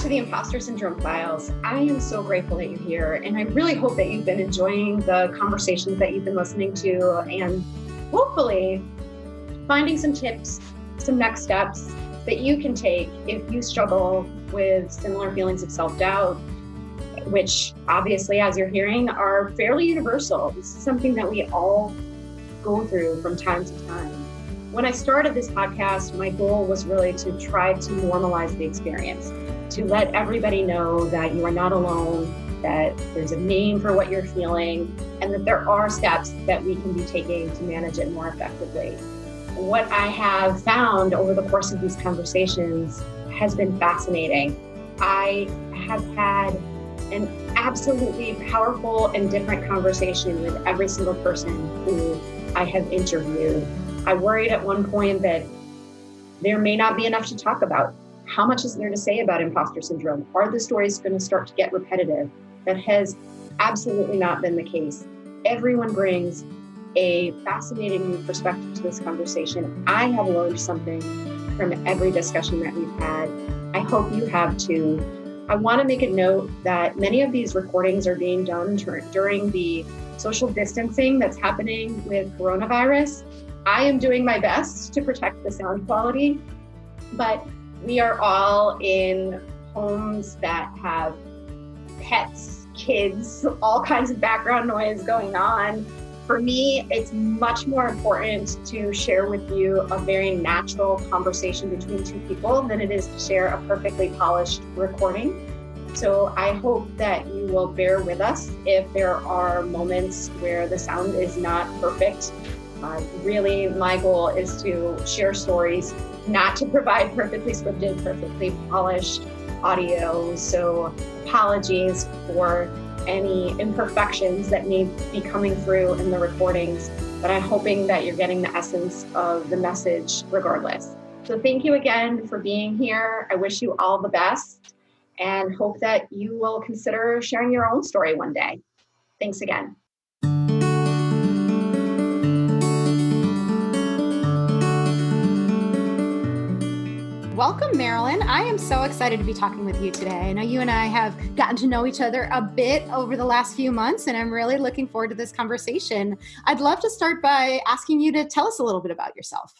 to the Impostor Syndrome Files. I am so grateful that you're here, and I really hope that you've been enjoying the conversations that you've been listening to, and hopefully finding some tips, some next steps that you can take if you struggle with similar feelings of self-doubt, which obviously, as you're hearing, are fairly universal. This is something that we all go through from time to time. When I started this podcast, my goal was really to try to normalize the experience, to let everybody know that you are not alone, that there's a name for what you're feeling, and that there are steps that we can be taking to manage it more effectively. What I have found over the course of these conversations has been fascinating. I have had an absolutely powerful and different conversation with every single person who I have interviewed. I worried at one point that there may not be enough to talk about. How much is there to say about imposter syndrome? Are the stories going to start to get repetitive? That has absolutely not been the case. Everyone brings a fascinating new perspective to this conversation. I have learned something from every discussion that we've had. I hope you have too. I want to make a note that many of these recordings are being done during the social distancing that's happening with coronavirus. I am doing my best to protect the sound quality, but we are all in homes that have pets, kids, all kinds of background noise going on. For me, it's much more important to share with you a very natural conversation between two people than it is to share a perfectly polished recording. So I hope that you will bear with us if there are moments where the sound is not perfect. Really, my goal is to share stories, not to provide perfectly scripted, perfectly polished audio. So apologies for any imperfections that may be coming through in the recordings, but I'm hoping that you're getting the essence of the message regardless. So thank you again for being here. I wish you all the best and hope that you will consider sharing your own story one day. Thanks again. Welcome, Marilyn. I am so excited to be talking with you today. I know you and I have gotten to know each other a bit over the last few months, and I'm really looking forward to this conversation. I'd love to start by asking you to tell us a little bit about yourself.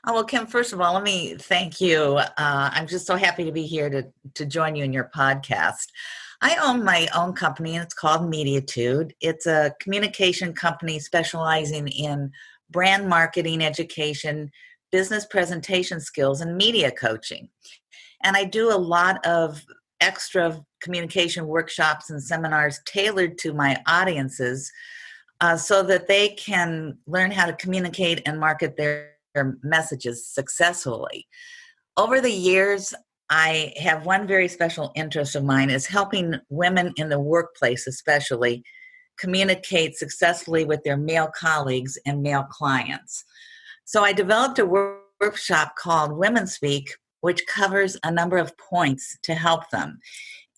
Oh, well, Kim, first of all, let me thank you. I'm just so happy to be here to join you in your podcast. I own my own company, and it's called Mediatude. It's a communication company specializing in brand marketing, education, business presentation skills, and media coaching. And I do a lot of extra communication workshops and seminars tailored to my audiences so that they can learn how to communicate and market their messages successfully. Over the years, I have one very special interest of mine is helping women in the workplace especially communicate successfully with their male colleagues and male clients. So I developed a workshop called WomenSpeak, which covers a number of points to help them.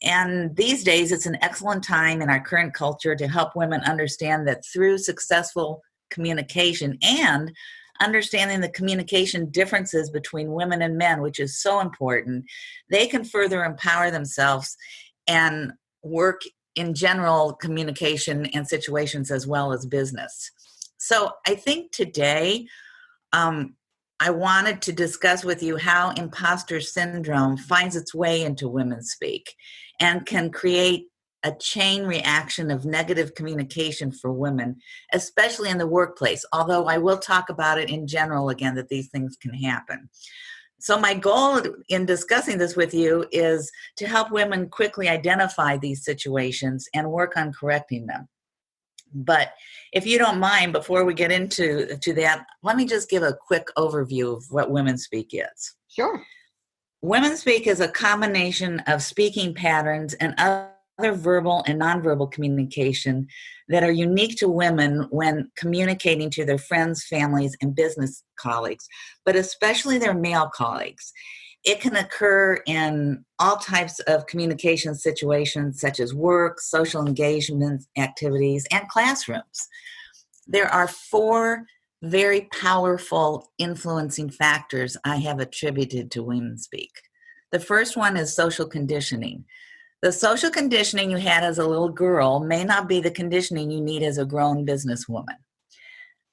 And these days, it's an excellent time in our current culture to help women understand that through successful communication and understanding the communication differences between women and men, which is so important, they can further empower themselves and work in general communication and situations as well as business. So I think today, I wanted to discuss with you how imposter syndrome finds its way into WomenSpeak and can create a chain reaction of negative communication for women, especially in the workplace, although I will talk about it in general again, that these things can happen. So my goal in discussing this with you is to help women quickly identify these situations and work on correcting them. But if you don't mind, before we get into that, let me just give a quick overview of what WomenSpeak is. Sure. WomenSpeak is a combination of speaking patterns and other verbal and nonverbal communication that are unique to women when communicating to their friends, families, and business colleagues, but especially their male colleagues. It can occur in all types of communication situations such as work, social engagement activities, and classrooms. There are 4 very powerful influencing factors I have attributed to WomenSpeak. The first one is social conditioning. The social conditioning you had as a little girl may not be the conditioning you need as a grown businesswoman.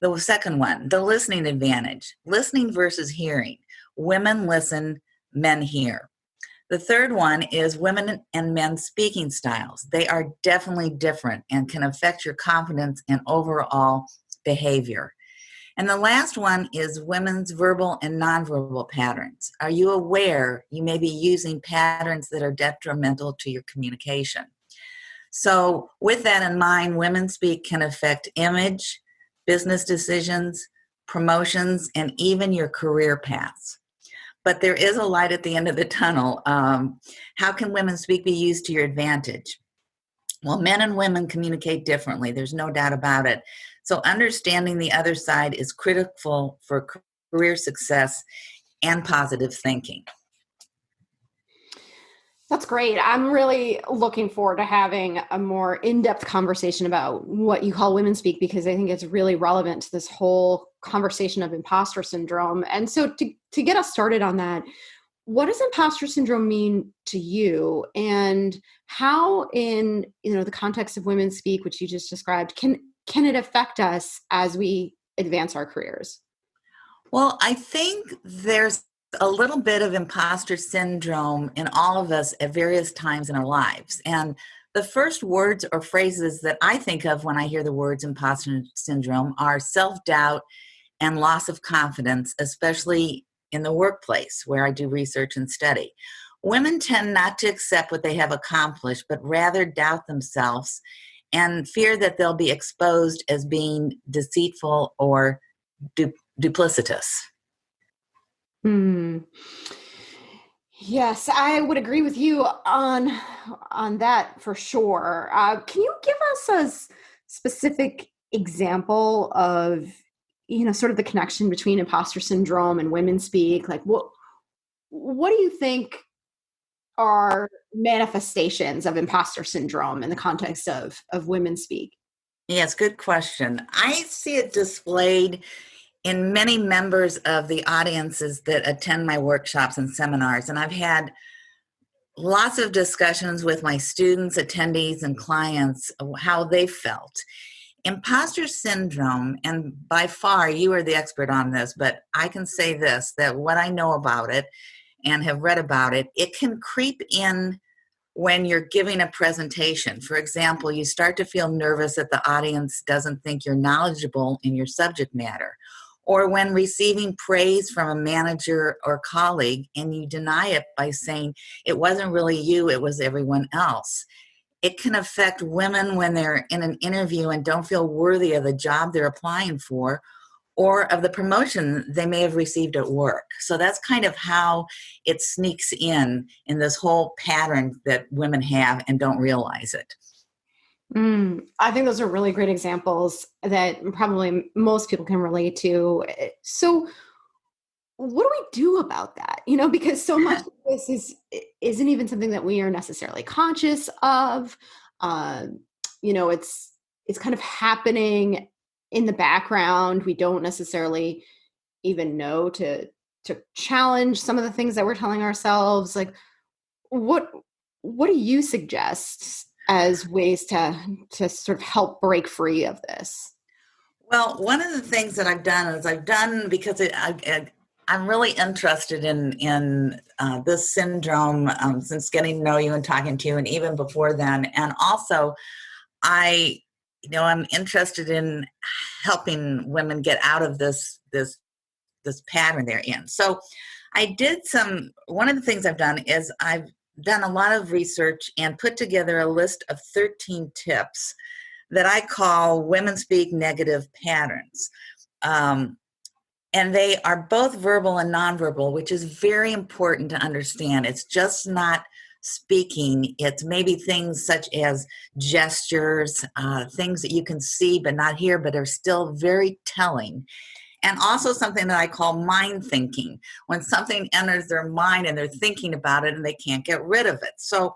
The second one, the listening advantage, listening versus hearing. Women listen, men hear. The third one is women and men speaking styles. They are definitely different and can affect your confidence and overall behavior. And the last one is women's verbal and nonverbal patterns. Are you aware you may be using patterns that are detrimental to your communication? So with that in mind, WomenSpeak can affect image, business decisions, promotions, and even your career paths. But there is a light at the end of the tunnel. How can WomenSpeak be used to your advantage? Well, men and women communicate differently. There's no doubt about it. So understanding the other side is critical for career success and positive thinking. That's great. I'm really looking forward to having a more in-depth conversation about what you call WomenSpeak, because I think it's really relevant to this whole conversation of imposter syndrome. And so to get us started on that, what does imposter syndrome mean to you, and how in the context of WomenSpeak, which you just described, can it affect us as we advance our careers? Well, I think there's a little bit of imposter syndrome in all of us at various times in our lives. And the first words or phrases that I think of when I hear the words imposter syndrome are self-doubt and loss of confidence, especially in the workplace where I do research and study. Women tend not to accept what they have accomplished, but rather doubt themselves and fear that they'll be exposed as being deceitful or duplicitous. Yes, I would agree with you on that for sure. Can you give us a specific example of sort of the connection between imposter syndrome and WomenSpeak? Like, what do you think are manifestations of imposter syndrome in the context of WomenSpeak? Yes, good question. I see it displayed in many members of the audiences that attend my workshops and seminars. And I've had lots of discussions with my students, attendees, and clients of how they felt. Imposter syndrome, and by far you are the expert on this, but I can say this, that what I know about it and have read about it, it can creep in when you're giving a presentation. For example, you start to feel nervous that the audience doesn't think you're knowledgeable in your subject matter. Or when receiving praise from a manager or colleague and you deny it by saying it wasn't really you, it was everyone else. It can affect women when they're in an interview and don't feel worthy of the job they're applying for or of the promotion they may have received at work. So that's kind of how it sneaks in this whole pattern that women have and don't realize it. I think those are really great examples that probably most people can relate to. So what do we do about that? Because so much of this isn't even something that we are necessarily conscious of. It's kind of happening in the background. We don't necessarily even know to challenge some of the things that we're telling ourselves. Like, what do you suggest as ways to sort of help break free of this? Well, one of the things that I've done because I'm really interested in this syndrome since getting to know you and talking to you, and even before then. And also, I'm interested in helping women get out of this pattern they're in. So one of the things I've done is I've done a lot of research and put together a list of 13 tips that I call WomenSpeak negative patterns. And they are both verbal and nonverbal, which is very important to understand. It's just not speaking. It's maybe things such as gestures, things that you can see but not hear, but are still very telling. And also something that I call mind thinking, when something enters their mind and they're thinking about it and they can't get rid of it. So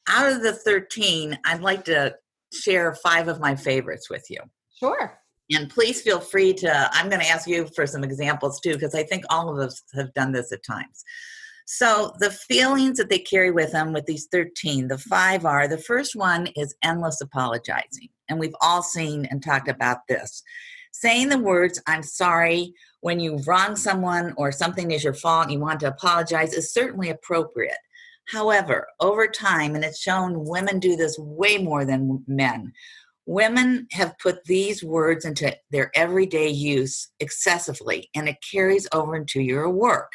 out of the 13, I'd like to share 5 of my favorites with you. Sure. And please feel free I'm going to ask you for some examples too, because I think all of us have done this at times. So the feelings that they carry with them with these 13, the 5 are, the first one is endless apologizing. And we've all seen and talked about this. Saying the words, I'm sorry, when you wrong someone or something is your fault and you want to apologize is certainly appropriate. However, over time, and it's shown women do this way more than men, women have put these words into their everyday use excessively, and it carries over into your work.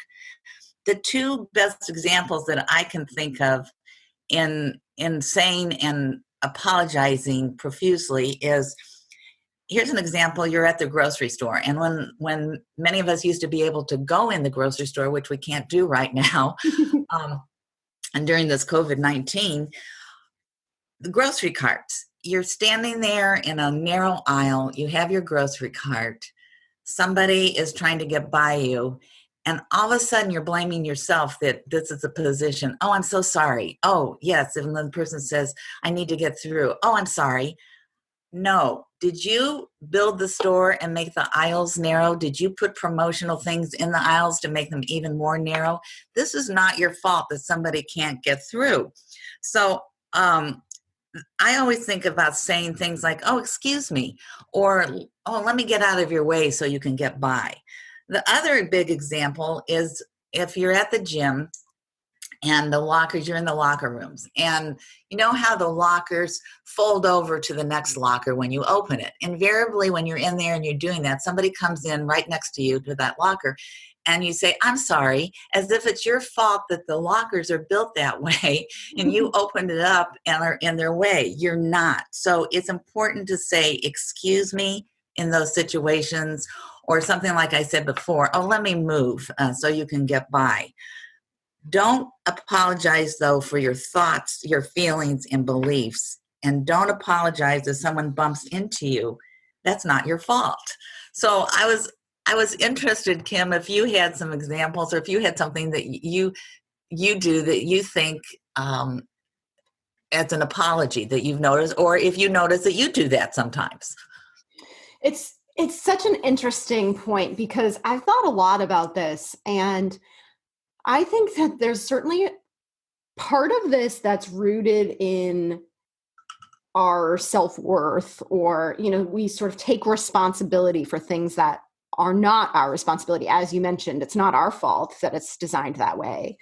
The two best examples that I can think of in saying and apologizing profusely is, here's an example. You're at the grocery store, and when many of us used to be able to go in the grocery store, which we can't do right now, and during this COVID-19, the grocery carts, you're standing there in a narrow aisle, you have your grocery cart, somebody is trying to get by you, and all of a sudden you're blaming yourself that this is a position. Oh, I'm so sorry. Oh, yes. And then the person says, I need to get through. Oh, I'm sorry. No. Did you build the store and make the aisles narrow? Did you put promotional things in the aisles to make them even more narrow? This is not your fault that somebody can't get through. So I always think about saying things like, oh, excuse me, or, oh, let me get out of your way so you can get by. The other big example is if you're at the gym and the lockers, you're in the locker rooms, and you know how the lockers fold over to the next locker when you open it. Invariably, when you're in there and you're doing that, somebody comes in right next to you to that locker, and you say, I'm sorry, as if it's your fault that the lockers are built that way, and you opened it up and are in their way. You're not. So it's important to say, excuse me, in those situations, or something like I said before, oh, let me move so you can get by. Don't apologize, though, for your thoughts, your feelings, and beliefs. And don't apologize if someone bumps into you. That's not your fault. So I was interested, Kim, if you had some examples, or if you had something that you do that you think as an apology that you've noticed, or if you notice that you do that sometimes. It's such an interesting point, because I've thought a lot about this, and I think that there's certainly part of this that's rooted in our self-worth, or, we sort of take responsibility for things that are not our responsibility. As you mentioned, it's not our fault that it's designed that way.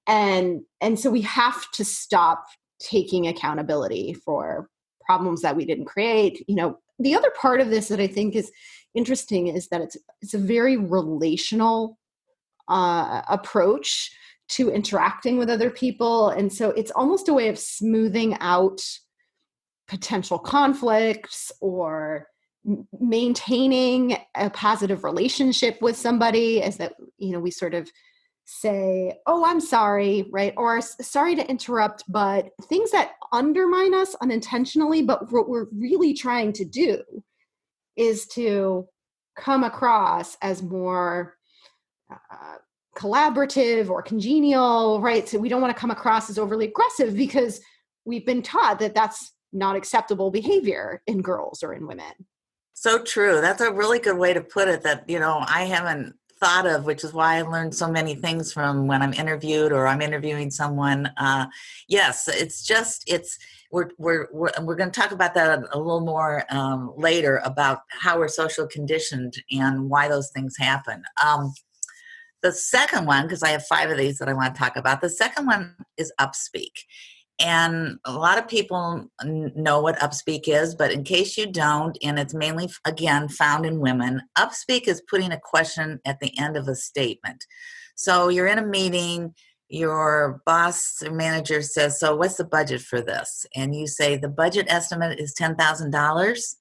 And so we have to stop taking accountability for problems that we didn't create. The other part of this that I think is interesting is that it's a very relational approach to interacting with other people. And so it's almost a way of smoothing out potential conflicts, or maintaining a positive relationship with somebody, as that, we sort of say, oh, I'm sorry, right? Or sorry to interrupt, but things that undermine us unintentionally, but what we're really trying to do is to come across as more collaborative or congenial, right? So we don't want to come across as overly aggressive, because we've been taught that that's not acceptable behavior in girls or in women. So true. That's a really good way to put it, that, I haven't thought of, which is why I learned so many things from when I'm interviewed or I'm interviewing someone. Yes, we're going to talk about that a little more later, about how we're social conditioned and why those things happen. The second one, because I have 5 of these that I want to talk about, the second one is upspeak. And a lot of people know what upspeak is, but in case you don't, and it's mainly, again, found in women, upspeak is putting a question at the end of a statement. So you're in a meeting, your boss or manager says, so what's the budget for this? And you say, the budget estimate is $10,000.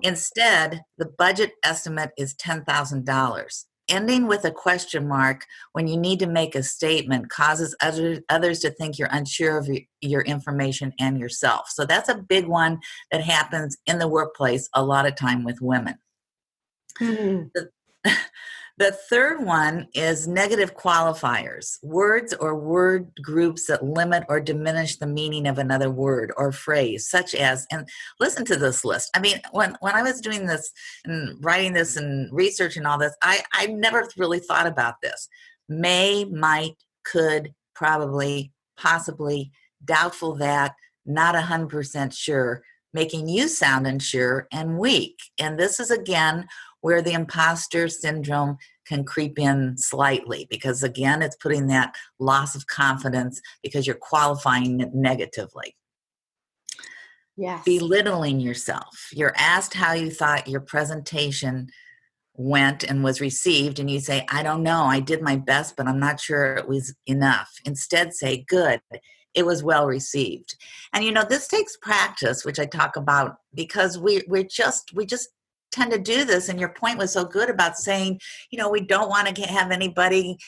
Instead, the budget estimate is $10,000. Ending with a question mark when you need to make a statement causes others to think you're unsure of your information and yourself. So that's a big one that happens in the workplace a lot of time with women. Mm-hmm. The third one is negative qualifiers, words or word groups that limit or diminish the meaning of another word or phrase, such as, and listen to this list. I mean, when I was doing this and writing this and researching all this, I never really thought about this. May, might, could, probably, possibly, doubtful that, not 100% sure, making you sound unsure and weak. And this is, again, where the imposter syndrome can creep in slightly, because, again, it's putting that loss of confidence because you're qualifying it negatively. Yes. Belittling yourself. You're asked how you thought your presentation went and was received, and you say, I don't know, I did my best, but I'm not sure it was enough. Instead, say, good, it was well received. And this takes practice, which I talk about, because we just tend to do this. And your point was so good about saying, we don't want to have anybody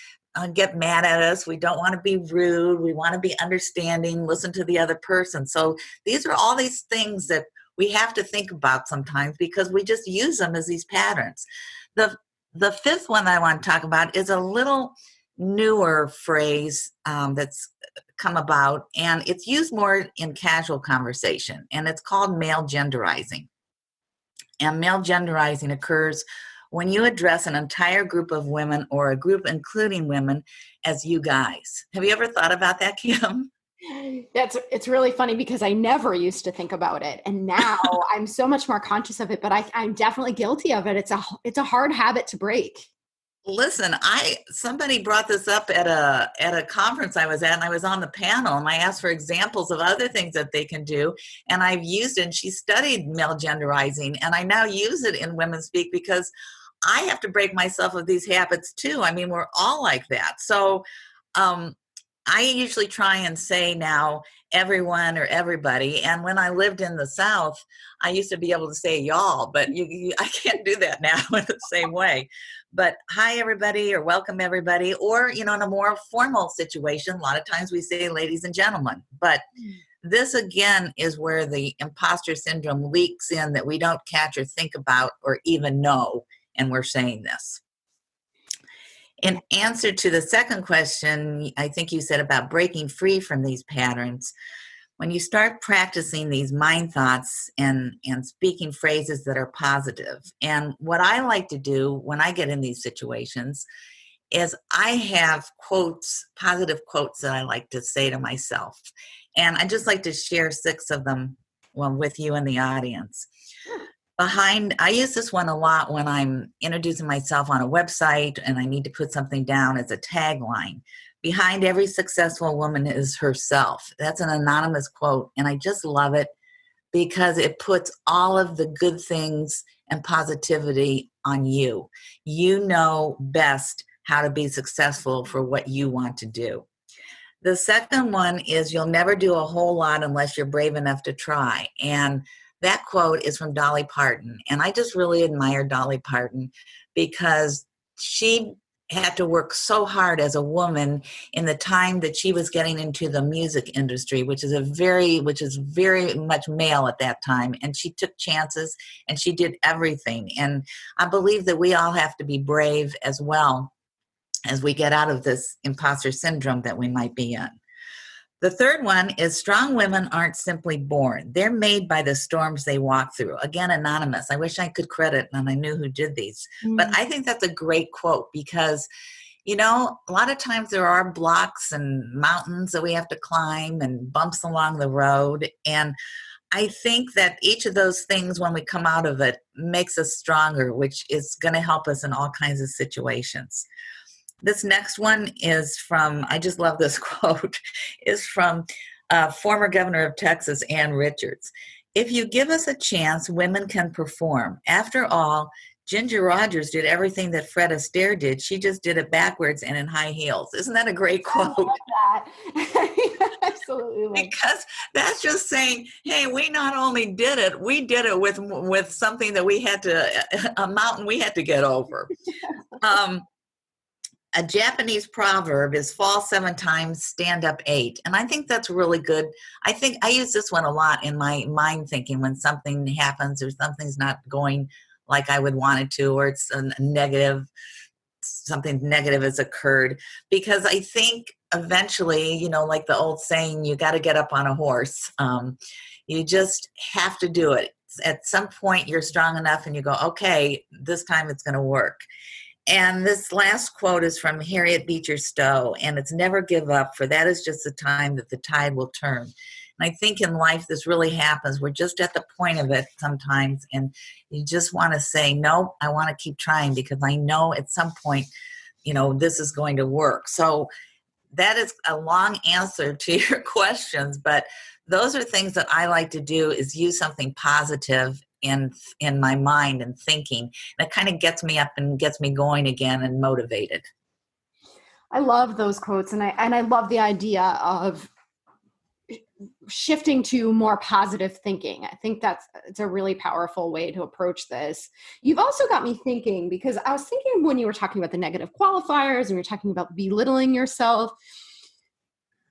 get mad at us. We don't want to be rude. We want to be understanding, listen to the other person. So these are all these things that we have to think about sometimes, because we just use them as these patterns. The fifth one that I want to talk about is a little newer phrase that's come about, and it's used more in casual conversation, and it's called male genderizing. And male genderizing occurs when you address an entire group of women, or a group including women, as you guys. Have you ever thought about that, Kim? It's really funny, because I never used to think about it, and now I'm so much more conscious of it. But I'm definitely guilty of it. It's a hard habit to break. Listen, somebody brought this up at a conference I was at, and I was on the panel, and I asked for examples of other things that they can do, and I've used it. And she studied male genderizing, and I now use it in WomenSpeak, because I have to break myself of these habits too. I mean, we're all like that. So I usually try and say now everyone or everybody. And when I lived in the South, I used to be able to say y'all, but I can't do that now in the same way. But hi, everybody, or welcome, everybody. Or, in a more formal situation, a lot of times we say ladies and gentlemen. But this, again, is where the imposter syndrome leaks in, that we don't catch or think about or even know, and we're saying this. In answer to the second question, I think you said about breaking free from these patterns. When you start practicing these mind thoughts and speaking phrases that are positive, and what I like to do when I get in these situations is I have quotes, positive quotes that I like to say to myself. And I just like to share 6 of them with you in the audience. I use this one a lot when I'm introducing myself on a website and I need to put something down as a tagline. Behind every successful woman is herself. That's an anonymous quote, and I just love it because it puts all of the good things and positivity on you. You know best how to be successful for what you want to do. The second one is, you'll never do a whole lot unless you're brave enough to try. And that quote is from Dolly Parton. And I just really admire Dolly Parton, because she had to work so hard as a woman in the time that she was getting into the music industry, which is very much male at that time. And she took chances and she did everything. And I believe that we all have to be brave as well as we get out of this imposter syndrome that we might be in. The third one is, strong women aren't simply born. They're made by the storms they walk through. Again, anonymous. I wish I could credit and I knew who did these. But I think that's a great quote, because, a lot of times there are blocks and mountains that we have to climb and bumps along the road. And I think that each of those things, when we come out of it, makes us stronger, which is going to help us in all kinds of situations. This next one is from, I just love this quote, is from former governor of Texas, Ann Richards. If you give us a chance, women can perform. After all, Ginger Rogers did everything that Fred Astaire did. She just did it backwards and in high heels. Isn't that a great quote? I love that. Absolutely. Because that's just saying, hey, we not only did it, we did it with something that we had to, a mountain we had to get over. A Japanese proverb is fall 7 times, stand up 8. And I think that's really good. I think I use this one a lot in my mind thinking when something happens or something's not going like I would want it to, or it's something negative has occurred. Because I think eventually, like the old saying, you got to get up on a horse. You just have to do it. At some point, you're strong enough and you go, okay, this time it's going to work. And this last quote is from Harriet Beecher Stowe, and it's never give up, for that is just the time that the tide will turn. And I think in life this really happens. We're just at the point of it sometimes, and you just want to say, no, I want to keep trying because I know at some point, this is going to work. So that is a long answer to your questions, but those are things that I like to do, is use something positive in my mind and thinking. And it kind of gets me up and gets me going again and motivated. I love those quotes, and I love the idea of shifting to more positive thinking. I think it's a really powerful way to approach this. You've also got me thinking, because I was thinking when you were talking about the negative qualifiers and you're talking about belittling yourself,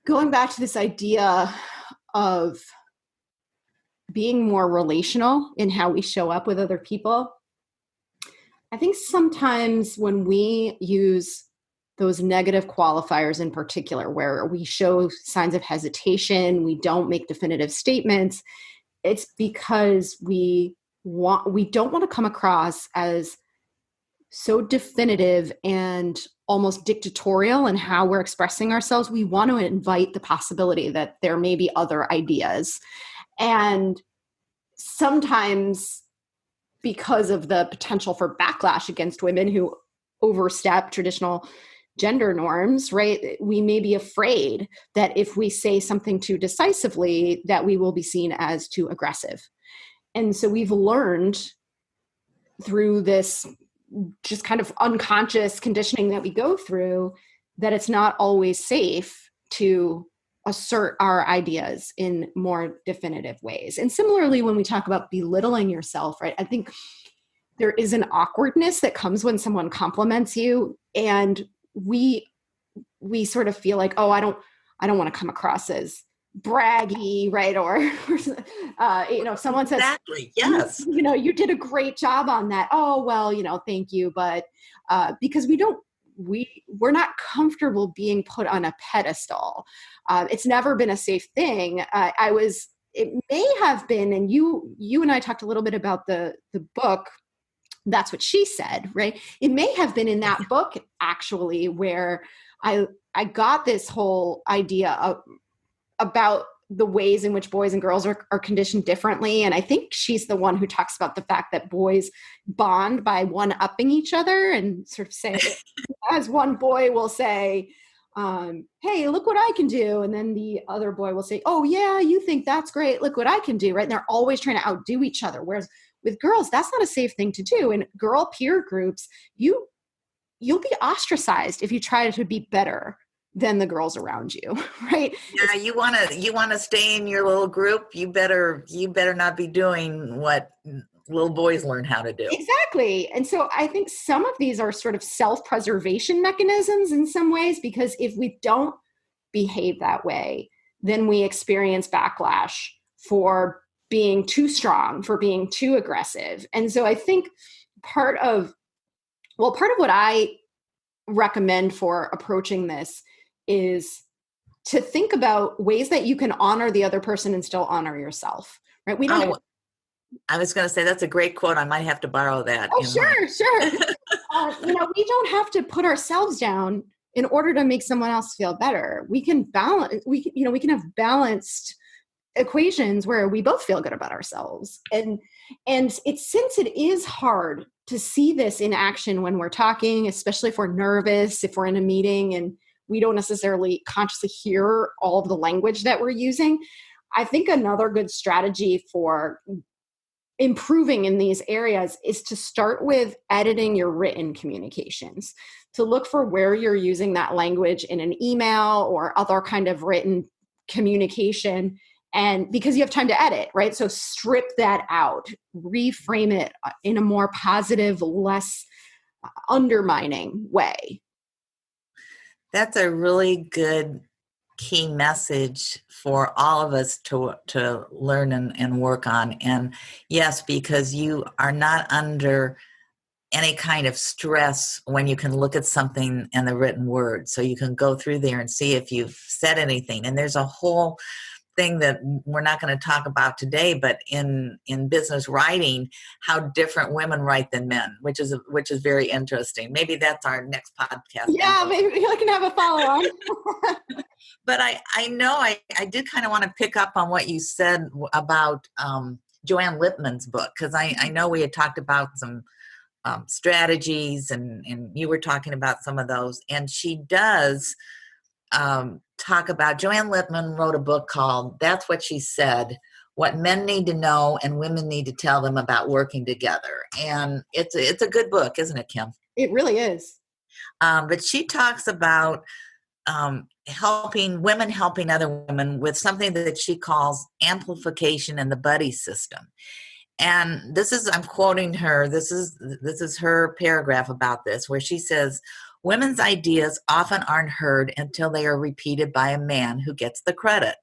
going back to this idea of being more relational in how we show up with other people. I think sometimes when we use those negative qualifiers in particular, where we show signs of hesitation, we don't make definitive statements, it's because we don't want to come across as so definitive and almost dictatorial in how we're expressing ourselves. We want to invite the possibility that there may be other ideas. And sometimes, because of the potential for backlash against women who overstep traditional gender norms, right, we may be afraid that if we say something too decisively, that we will be seen as too aggressive. And so we've learned through this just kind of unconscious conditioning that we go through that it's not always safe to assert our ideas in more definitive ways. And similarly, when we talk about belittling yourself, right, I think there is an awkwardness that comes when someone compliments you, and we sort of feel like, oh, I don't want to come across as braggy, right? Or someone says, exactly, yes, you did a great job on that. Oh, well, thank you. But because we're not comfortable being put on a pedestal. It's never been a safe thing. It may have been, and you and I talked a little bit about the book, That's What She Said, right? It may have been in that book actually where I got this whole idea about the ways in which boys and girls are conditioned differently. And I think she's the one who talks about the fact that boys bond by one-upping each other and sort of say, as one boy will say, hey, look what I can do. And then the other boy will say, oh yeah, you think that's great. Look what I can do, right? And they're always trying to outdo each other. Whereas with girls, that's not a safe thing to do. In girl peer groups, you'll be ostracized if you try to be better than the girls around you, right? Yeah, you want to stay in your little group. You better not be doing what little boys learn how to do. Exactly. And so I think some of these are sort of self-preservation mechanisms in some ways, because if we don't behave that way, then we experience backlash for being too strong, for being too aggressive. And so I think part of what I recommend for approaching this is to think about ways that you can honor the other person and still honor yourself, right? I was going to say, that's a great quote. I might have to borrow that. Oh, sure. We don't have to put ourselves down in order to make someone else feel better. We can balance, we can have balanced equations where we both feel good about ourselves. And since it is hard to see this in action when we're talking, especially if we're nervous, if we're in a meeting and we don't necessarily consciously hear all of the language that we're using, I think another good strategy for improving in these areas is to start with editing your written communications, to look for where you're using that language in an email or other kind of written communication. And because you have time to edit, right? So strip that out, reframe it in a more positive, less undermining way. That's a really good key message for all of us to learn and work on. And yes, because you are not under any kind of stress when you can look at something in the written word. So you can go through there and see if you've said anything. And there's a whole thing that we're not going to talk about today, but in business writing, how different women write than men, which is very interesting. Maybe that's our next podcast. Yeah, maybe I can have a follow-on. But I know I did kind of want to pick up on what you said about Joanne Lippman's book, because I know we had talked about some strategies, and you were talking about some of those, and she does talk about, Joanne Lippman wrote a book called That's What She Said, What Men Need to Know and Women Need to Tell Them About Working Together. And it's a good book, isn't it, Kim? It really is. But she talks about helping other women with something that she calls amplification in the buddy system. And I'm quoting her, this is her paragraph about this, where she says, women's ideas often aren't heard until they are repeated by a man who gets the credit.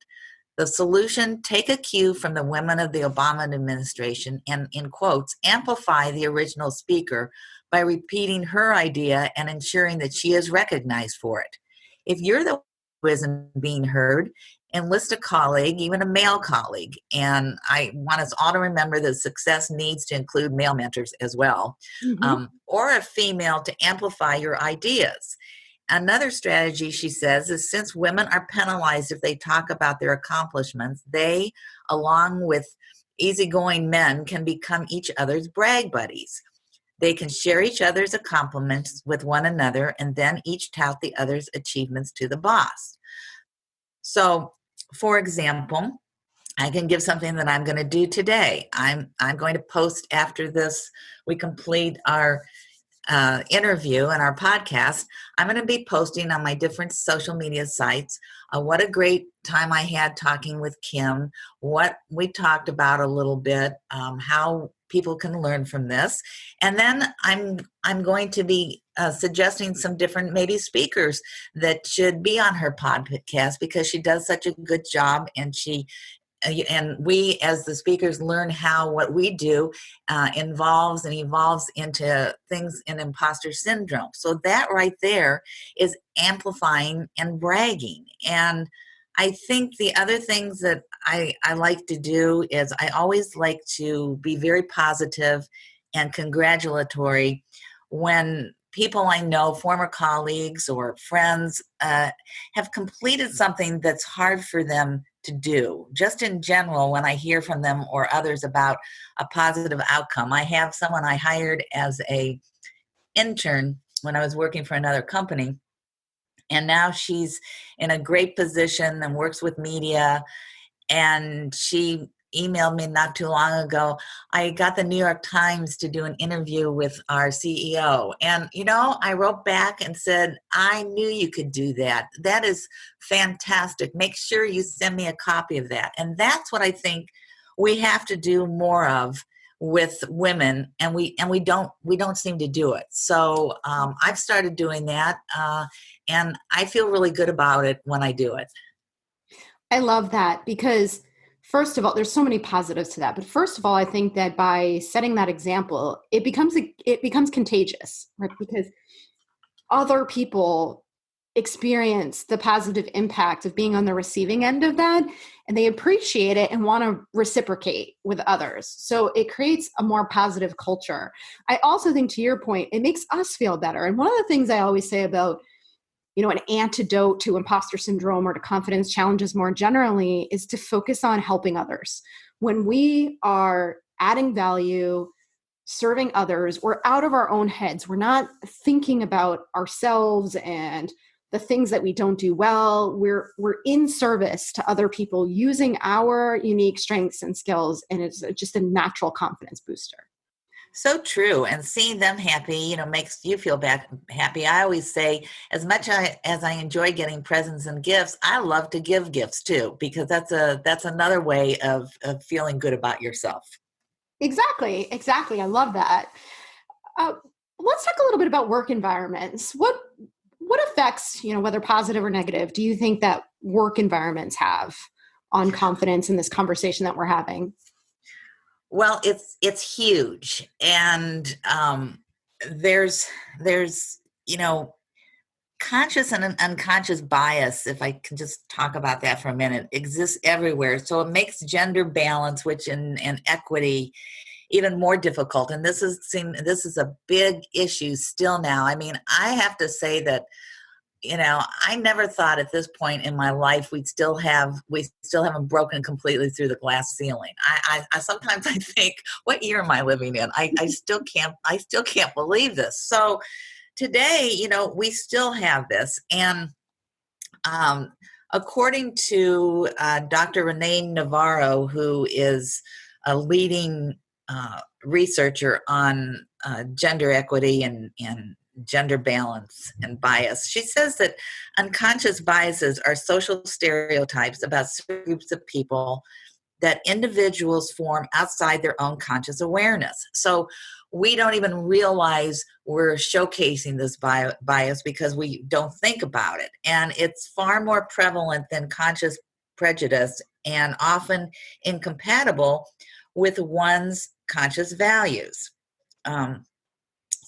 The solution, take a cue from the women of the Obama administration and, in quotes, amplify the original speaker by repeating her idea and ensuring that she is recognized for it. If you're the one who isn't being heard, enlist a colleague, even a male colleague. And I want us all to remember that success needs to include male mentors as well, or a female to amplify your ideas. Another strategy, she says, is since women are penalized if they talk about their accomplishments, they, along with easygoing men, can become each other's brag buddies. They can share each other's accomplishments with one another and then each tout the other's achievements to the boss. So, for example, I can give something that I'm going to do today. I'm going to post after this, we complete our interview and our podcast. I'm going to be posting on my different social media sites what a great time I had talking with Kim, what we talked about a little bit, how people can learn from this. And then I'm going to be suggesting some different maybe speakers that should be on her podcast, because she does such a good job, and we as the speakers learn how what we do evolves into things in imposter syndrome. So that right there is amplifying and bragging. And I think the other things that I like to do is I always like to be very positive and congratulatory when people I know, former colleagues or friends, have completed something that's hard for them to do. Just in general, when I hear from them or others about a positive outcome. I have someone I hired as a intern when I was working for another company, and now she's in a great position and works with media. And she emailed me not too long ago. I got the New York Times to do an interview with our CEO. And, I wrote back and said, I knew you could do that. That is fantastic. Make sure you send me a copy of that. And that's what I think we have to do more of with women, and we don't seem to do it. So I've started doing that, and I feel really good about it when I do it. I love that, because first of all, there's so many positives to that. But first of all, I think that by setting that example, it becomes contagious, right? Because other people experience the positive impact of being on the receiving end of that, and they appreciate it and want to reciprocate with others. So it creates a more positive culture. I also think, to your point, it makes us feel better. And one of the things I always say about an antidote to imposter syndrome or to confidence challenges more generally is to focus on helping others. When we are adding value, serving others, we're out of our own heads. We're not thinking about ourselves and the things that we don't do well. We're in service to other people using our unique strengths and skills, and it's just a natural confidence booster. So true. And seeing them happy, makes you feel happy. I always say, as much as I enjoy getting presents and gifts, I love to give gifts too, because that's another way of feeling good about yourself. Exactly. I love that. Let's talk a little bit about work environments. What effects, whether positive or negative, do you think that work environments have on confidence in this conversation that we're having? Well, it's huge, and there's conscious and an unconscious bias, if I can just talk about that for a minute, exists everywhere. So it makes gender balance, which and equity even more difficult. And this is a big issue still now. I mean, I have to say that, I never thought at this point in my life we still haven't broken completely through the glass ceiling. I sometimes I think, what year am I living in? I still can't believe this. So today, we still have this. And according to Dr. Renee Navarro, who is a leading researcher on gender equity and gender balance and bias, she says that unconscious biases are social stereotypes about groups of people that individuals form outside their own conscious awareness. So we don't even realize we're showcasing this bias because we don't think about it. And it's far more prevalent than conscious prejudice and often incompatible with one's conscious values.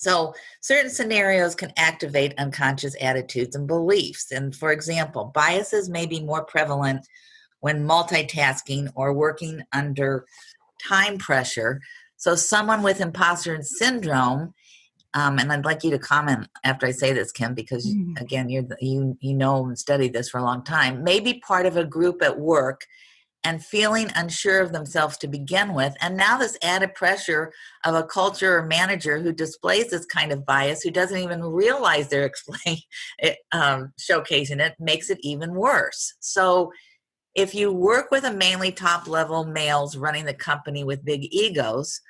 So certain scenarios can activate unconscious attitudes and beliefs. And for example, biases may be more prevalent when multitasking or working under time pressure. So someone with imposter syndrome, and I'd like you to comment after I say this, Kim, because again, you know and studied this for a long time, may be part of a group at work and feeling unsure of themselves to begin with. And now this added pressure of a culture or manager who displays this kind of bias, who doesn't even realize they're showcasing it, makes it even worse. So if you work with a mainly top-level males running the company with big egos,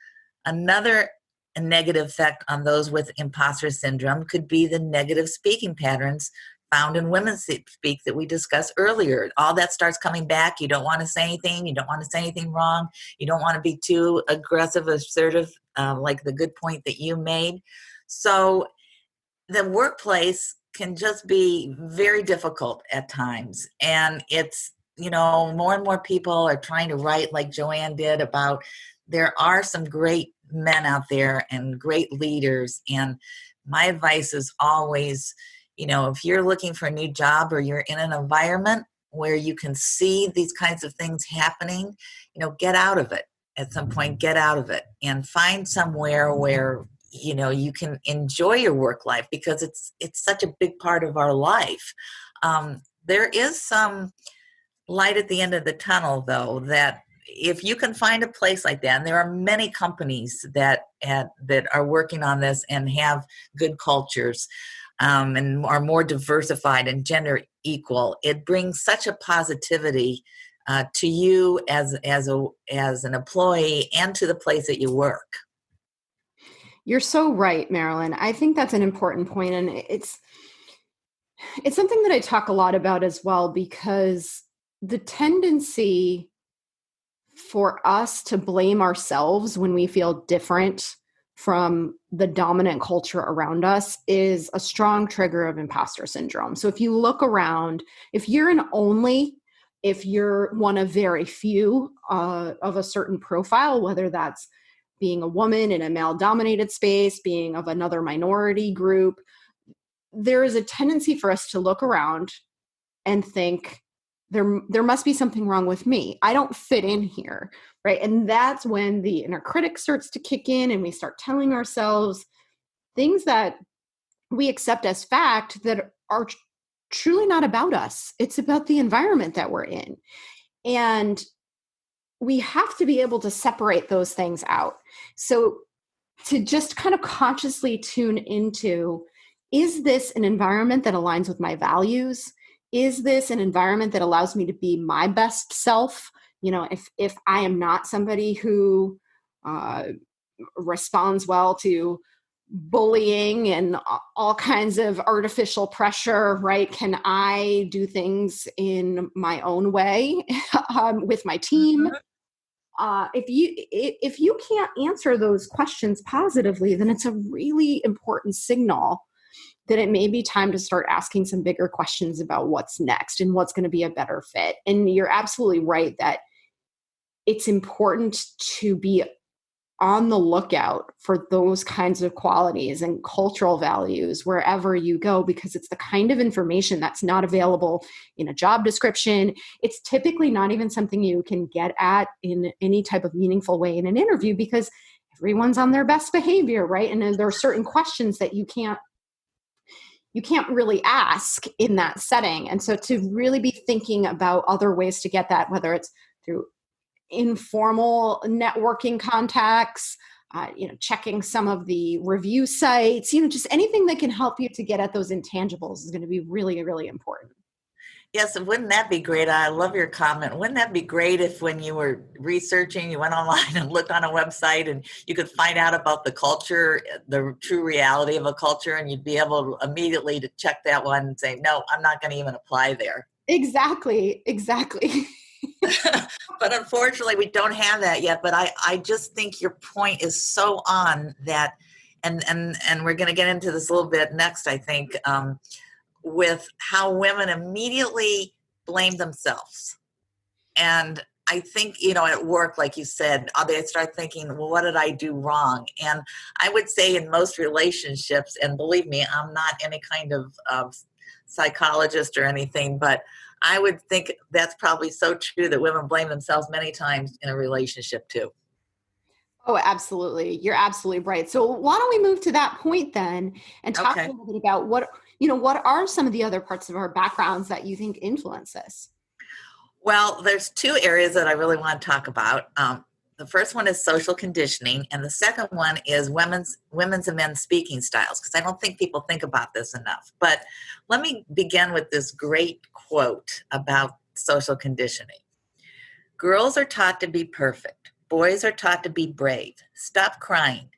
another negative effect on those with imposter syndrome could be the negative speaking patterns found in WomenSpeak that we discussed earlier. All that starts coming back. You don't want to say anything. You don't want to say anything wrong. You don't want to be too aggressive, assertive, like the good point that you made. So the workplace can just be very difficult at times. And it's, more and more people are trying to write like Joanne did about there are some great men out there and great leaders. And my advice is always, if you're looking for a new job or you're in an environment where you can see these kinds of things happening, get out of it. At some point, get out of it and find somewhere where, you can enjoy your work life, because it's such a big part of our life. There is some light at the end of the tunnel, though, that if you can find a place like that, and there are many companies that are working on this and have good cultures, and are more diversified and gender equal, it brings such a positivity to you as an employee and to the place that you work. You're so right, Marilyn. I think that's an important point, and it's something that I talk a lot about as well, because the tendency for us to blame ourselves when we feel different from the dominant culture around us is a strong trigger of imposter syndrome. So if you look around, if you're one of very few of a certain profile, whether that's being a woman in a male-dominated space, being of another minority group, there is a tendency for us to look around and think, there must be something wrong with me. I don't fit in here, right? And that's when the inner critic starts to kick in, and we start telling ourselves things that we accept as fact that are truly not about us. It's about the environment that we're in. And we have to be able to separate those things out. So to just kind of consciously tune into, is this an environment that aligns with my values? Is this an environment that allows me to be my best self? If I am not somebody who responds well to bullying and all kinds of artificial pressure, right? Can I do things in my own way with my team? If you can't answer those questions positively, then it's a really important signal that it may be time to start asking some bigger questions about what's next and what's going to be a better fit. And you're absolutely right that it's important to be on the lookout for those kinds of qualities and cultural values wherever you go, because it's the kind of information that's not available in a job description. It's typically not even something you can get at in any type of meaningful way in an interview, because everyone's on their best behavior, right? And then there are certain questions that you can't really ask in that setting. And so to really be thinking about other ways to get that, whether it's through informal networking contacts, checking some of the review sites, just anything that can help you to get at those intangibles is going to be really, really important. Yes, and wouldn't that be great? I love your comment. Wouldn't that be great if when you were researching, you went online and looked on a website and you could find out about the culture, the true reality of a culture, and you'd be able to immediately to check that one and say, no, I'm not going to even apply there. Exactly. But unfortunately, we don't have that yet. But I just think your point is so on that, and we're going to get into this a little bit next, I think, with how women immediately blame themselves. And I think, at work, like you said, they start thinking, well, what did I do wrong? And I would say in most relationships, and believe me, I'm not any kind of psychologist or anything, but I would think that's probably so true that women blame themselves many times in a relationship too. Oh, absolutely. You're absolutely right. So why don't we move to that point then and talk a little bit about what are some of the other parts of our backgrounds that you think influence this? Well, there's two areas that I really want to talk about. The first one is social conditioning, and the second one is women's and men's speaking styles, because I don't think people think about this enough. But let me begin with this great quote about social conditioning. Girls are taught to be perfect. Boys are taught to be brave. Stop crying.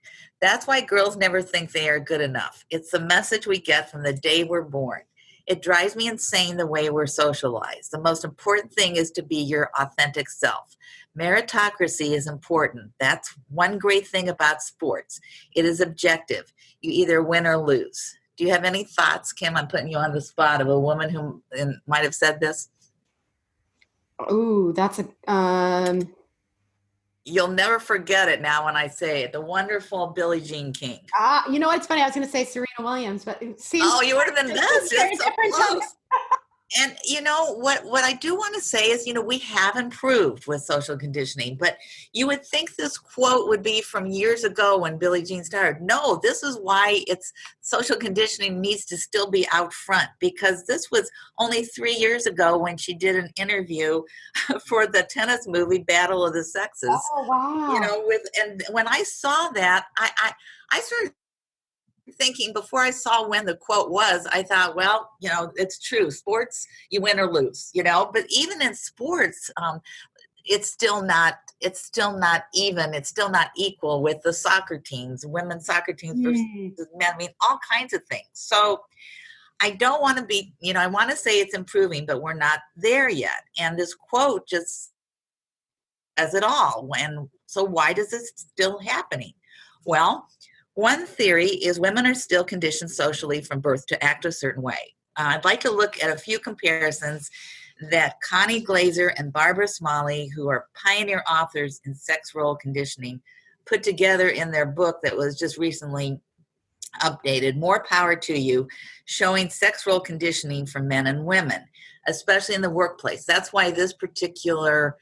That's why girls never think they are good enough. It's the message we get from the day we're born. It drives me insane the way we're socialized. The most important thing is to be your authentic self. Meritocracy is important. That's one great thing about sports. It is objective. You either win or lose. Do you have any thoughts, Kim? I'm putting you on the spot of a woman who might have said this. Oh, that's You'll never forget it now when I say it. The wonderful Billie Jean King. You know what's funny? I was going to say Serena Williams, but it seems. Oh, you would have been best. It's so close. And what I do want to say is, we have improved with social conditioning, but you would think this quote would be from years ago when Billie Jean started. No, this is why social conditioning needs to still be out front, because this was only 3 years ago when she did an interview for the tennis movie Battle of the Sexes. Oh, wow. And when I saw that, I started thinking, before I saw when the quote was, I thought, well, it's true. Sports, you win or lose, but even in sports, it's still not even. It's still not equal with the soccer teams, women's soccer teams versus men. I mean, all kinds of things. So I don't want to be, I want to say it's improving, but we're not there yet. And this quote just says it all. So why does this still happening? Well, one theory is women are still conditioned socially from birth to act a certain way. I'd like to look at a few comparisons that Connie Glaser and Barbara Smalley, who are pioneer authors in sex role conditioning, put together in their book that was just recently updated, More Power to You, showing sex role conditioning for men and women, especially in the workplace. That's why this particular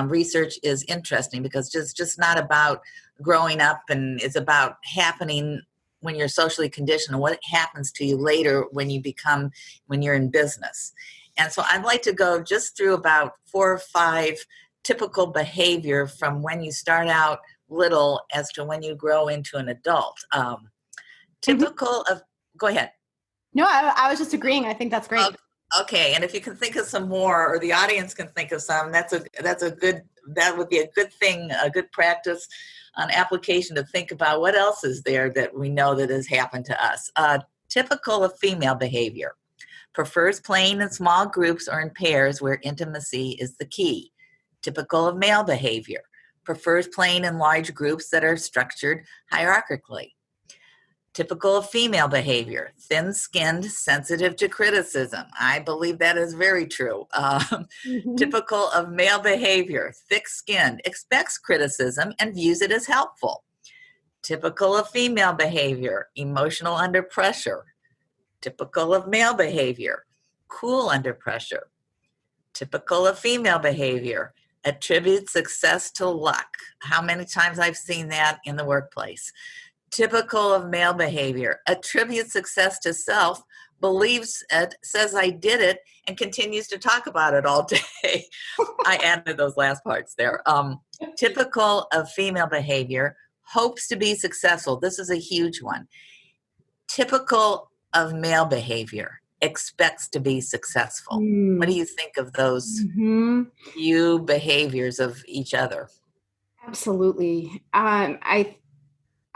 research is interesting, because it's just not about growing up, and it's about happening when you're socially conditioned and what happens to you later when you're in business. And so I'd like to go just through about 4 or 5 typical behavior from when you start out little as to when you grow into an adult. Typical of, go ahead. No, I was just agreeing. I think that's great. Okay, and if you can think of some more, or the audience can think of some, that would be a good thing, a good practice, an application to think about what else is there that we know that has happened to us. Typical of female behavior: prefers playing in small groups or in pairs where intimacy is the key. Typical of male behavior: prefers playing in large groups that are structured hierarchically. Typical of female behavior, thin-skinned, sensitive to criticism. I believe that is very true. Typical of male behavior, thick-skinned, expects criticism and views it as helpful. Typical of female behavior, emotional under pressure. Typical of male behavior, cool under pressure. Typical of female behavior, attributes success to luck. How many times I've seen that in the workplace. Typical of male behavior, attributes success to self, believes it, says I did it, and continues to talk about it all day. I added those last parts there. Typical of female behavior, hopes to be successful. This is a huge one. Typical of male behavior, expects to be successful. What do you think of those few behaviors of each other? Absolutely.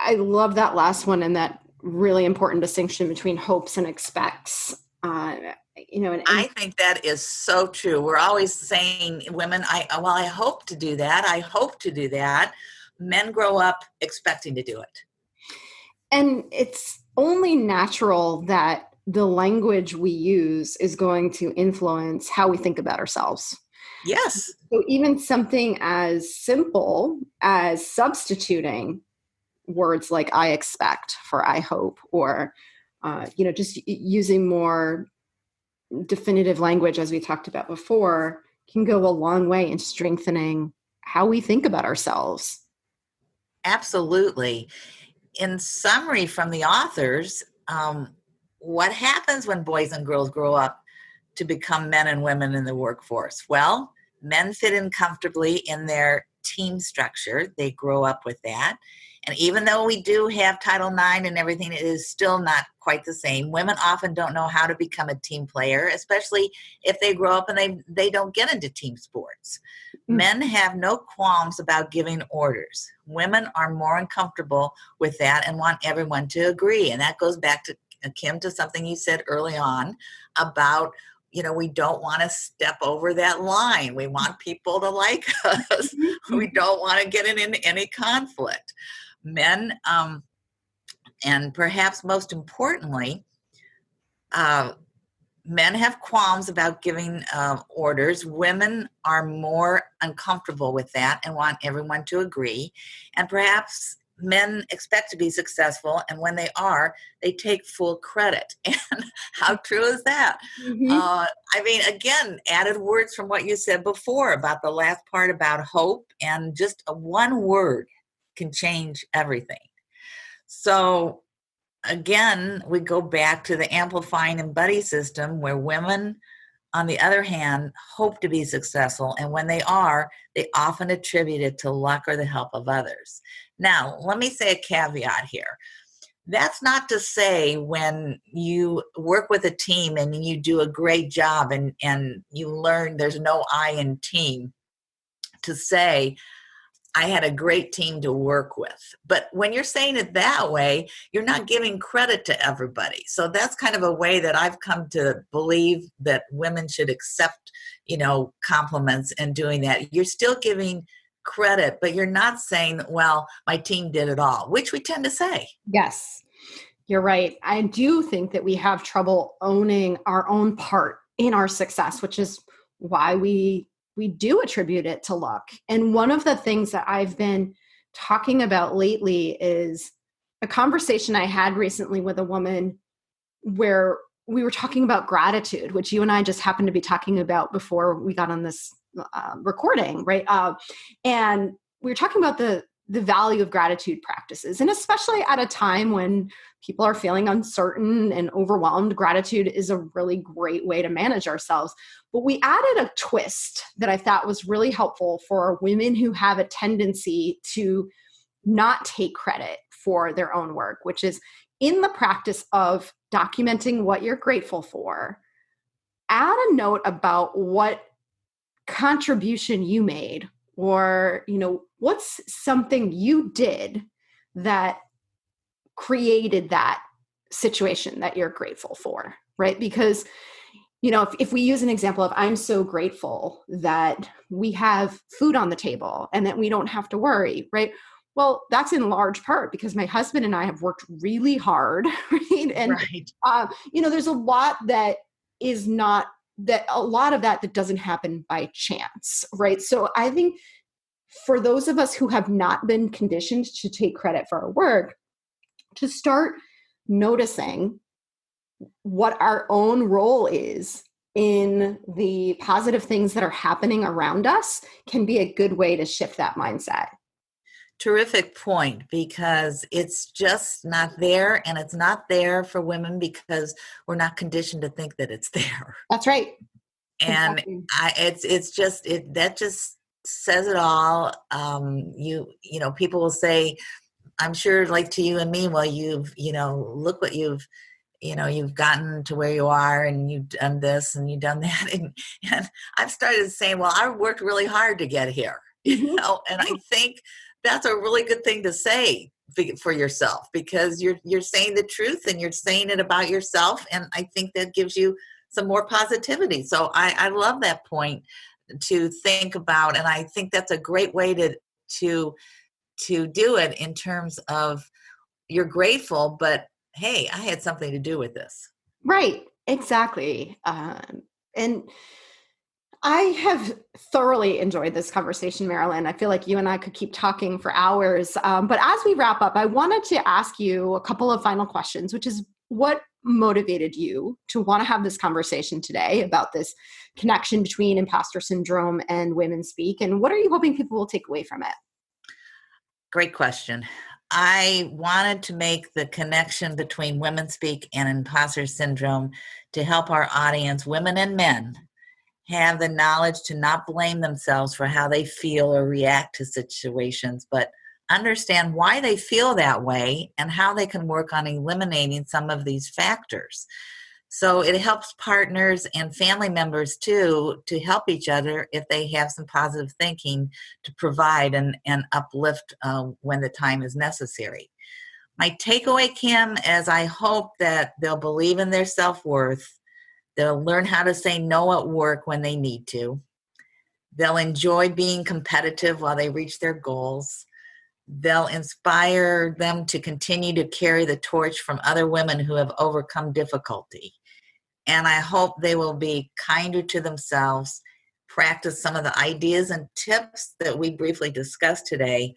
I love that last one and that really important distinction between hopes and expects. And I think that is so true. We're always saying, women, I hope to do that. I hope to do that. Men grow up expecting to do it. And it's only natural that the language we use is going to influence how we think about ourselves. Yes. So even something as simple as substituting words like I expect for I hope, or, just using more definitive language, as we talked about before, can go a long way in strengthening how we think about ourselves. Absolutely. In summary from the authors, what happens when boys and girls grow up to become men and women in the workforce? Well, men fit in comfortably in their team structure. They grow up with that. And even though we do have Title IX and everything, it is still not quite the same. Women often don't know how to become a team player, especially if they grow up and they don't get into team sports. Men have no qualms about giving orders. Women are more uncomfortable with that and want everyone to agree. And that goes back to, Kim, to something you said early on about, we don't want to step over that line. We want people to like us. We don't want to get into any conflict. Men, and perhaps most importantly, men have qualms about giving orders. Women are more uncomfortable with that and want everyone to agree. And perhaps men expect to be successful, and when they are, they take full credit. And how true is that? Again, added words from what you said before about the last part about hope, and just one word can change everything. So again, we go back to the amplifying and buddy system, where women, on the other hand, hope to be successful. And when they are, they often attribute it to luck or the help of others. Now, let me say a caveat here. That's not to say when you work with a team and you do a great job and you learn there's no I in team, to say, I had a great team to work with. But when you're saying it that way, you're not giving credit to everybody. So that's kind of a way that I've come to believe that women should accept, compliments and doing that. You're still giving credit, but you're not saying, well, my team did it all, which we tend to say. Yes, you're right. I do think that we have trouble owning our own part in our success, which is why we do attribute it to luck. And one of the things that I've been talking about lately is a conversation I had recently with a woman where we were talking about gratitude, which you and I just happened to be talking about before we got on this recording, right? And we were talking about the value of gratitude practices. And especially at a time when people are feeling uncertain and overwhelmed, gratitude is a really great way to manage ourselves. But we added a twist that I thought was really helpful for women who have a tendency to not take credit for their own work, which is in the practice of documenting what you're grateful for, add a note about what contribution you made, or, what's something you did that created that situation that you're grateful for, right? Because, if we use an example of, I'm so grateful that we have food on the table and that we don't have to worry, right? Well, that's in large part because my husband and I have worked really hard, right? And, Right. there's a lot that is not that a lot of that doesn't happen by chance, right? So I think for those of us who have not been conditioned to take credit for our work, to start noticing what our own role is in the positive things that are happening around us can be a good way to shift that mindset. Terrific point, because it's just not there, and it's not there for women because we're not conditioned to think that it's there. That's right. And Exactly. that just says it all. People will say, I'm sure, like to you and me, well, look what you've gotten to where you are, and you've done this and you've done that. And I've started saying, well, I worked really hard to get here, and I think that's a really good thing to say for yourself, because you're saying the truth and you're saying it about yourself. And I think that gives you some more positivity. So I love that point to think about. And I think that's a great way to do it, in terms of you're grateful, but hey, I had something to do with this. Right. Exactly. And I have thoroughly enjoyed this conversation, Marilyn. I feel like you and I could keep talking for hours. But as we wrap up, I wanted to ask you a couple of final questions, which is, what motivated you to want to have this conversation today about this connection between imposter syndrome and WomenSpeak? And what are you hoping people will take away from it? Great question. I wanted to make the connection between WomenSpeak and imposter syndrome to help our audience, women and men, have the knowledge to not blame themselves for how they feel or react to situations, but understand why they feel that way and how they can work on eliminating some of these factors. So it helps partners and family members too to help each other if they have some positive thinking to provide and uplift when the time is necessary. My takeaway, Kim, is I hope that they'll believe in their self-worth. They'll learn how to say no at work when they need to. They'll enjoy being competitive while they reach their goals. They'll inspire them to continue to carry the torch from other women who have overcome difficulty. And I hope they will be kinder to themselves, practice some of the ideas and tips that we briefly discussed today,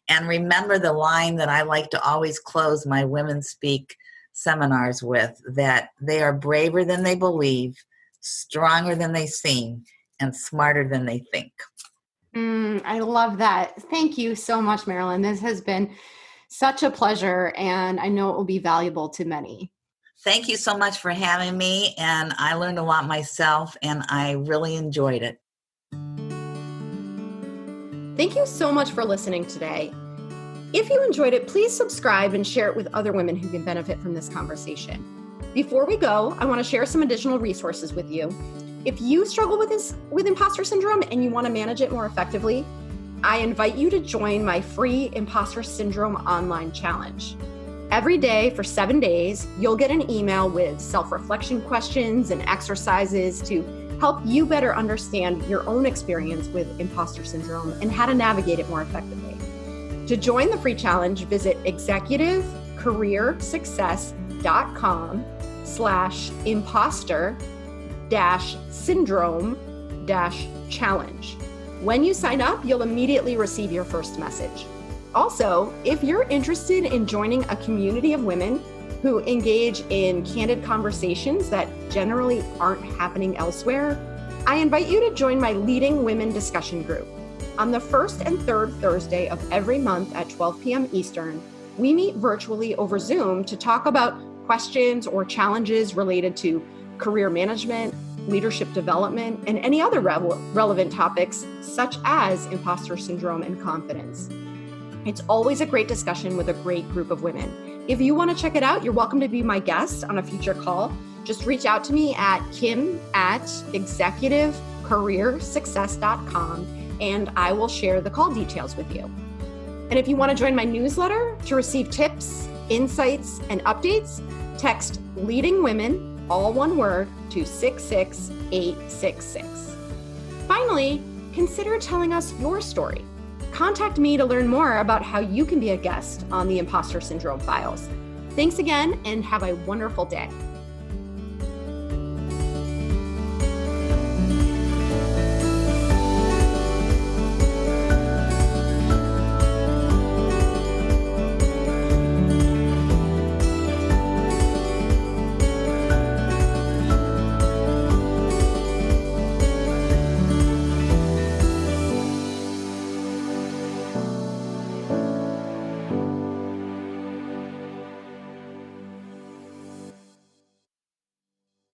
and remember the line that I like to always close my WomenSpeak seminars with, that they are braver than they believe, stronger than they seem, and smarter than they think. I love that. Thank you so much, Marilyn. This has been such a pleasure, and I know it will be valuable to many. Thank you so much for having me, and I learned a lot myself, and I really enjoyed it. Thank you so much for listening today. If you enjoyed it, please subscribe and share it with other women who can benefit from this conversation. Before we go, I want to share some additional resources with you. If you struggle with imposter syndrome and you want to manage it more effectively, I invite you to join my free Imposter Syndrome online challenge. Every day for 7 days, you'll get an email with self-reflection questions and exercises to help you better understand your own experience with imposter syndrome and how to navigate it more effectively. To join the free challenge, visit executivecareersuccess.com/imposter-syndrome-challenge. When you sign up, you'll immediately receive your first message. Also, if you're interested in joining a community of women who engage in candid conversations that generally aren't happening elsewhere, I invite you to join my Leading Women discussion group. On the first and third Thursday of every month at 12 p.m. Eastern, we meet virtually over Zoom to talk about questions or challenges related to career management, leadership development, and any other relevant topics such as imposter syndrome and confidence. It's always a great discussion with a great group of women. If you want to check it out, you're welcome to be my guest on a future call. Just reach out to me at kim@executivecareersuccess.com and I will share the call details with you. And if you want to join my newsletter to receive tips, insights, and updates, text Leading Women, all one word, to 66866. Finally, consider telling us your story. contact me to learn more about how you can be a guest on the Impostor Syndrome Files. Thanks again, and have a wonderful day.